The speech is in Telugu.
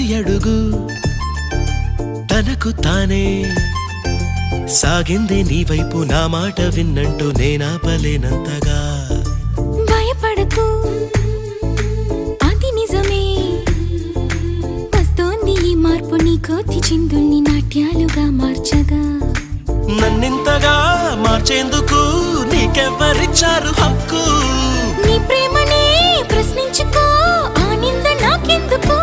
ప్రతి అడుగు తనకు తానే సాగింది నీ వైపు నా మాట విన్నంటూ నేనాపలేనంతగా భయపడకు అది నిజమే వస్తోంది ఈ మార్పు నీ కోతి చిందుల్ని నాట్యాలుగా మార్చగా నన్నింతగా మార్చేందుకు నీకెవ్వరిచ్చారు హక్కు నీ ప్రేమనే ప్రశ్నించుకో ఆ నింద నాకెందుకు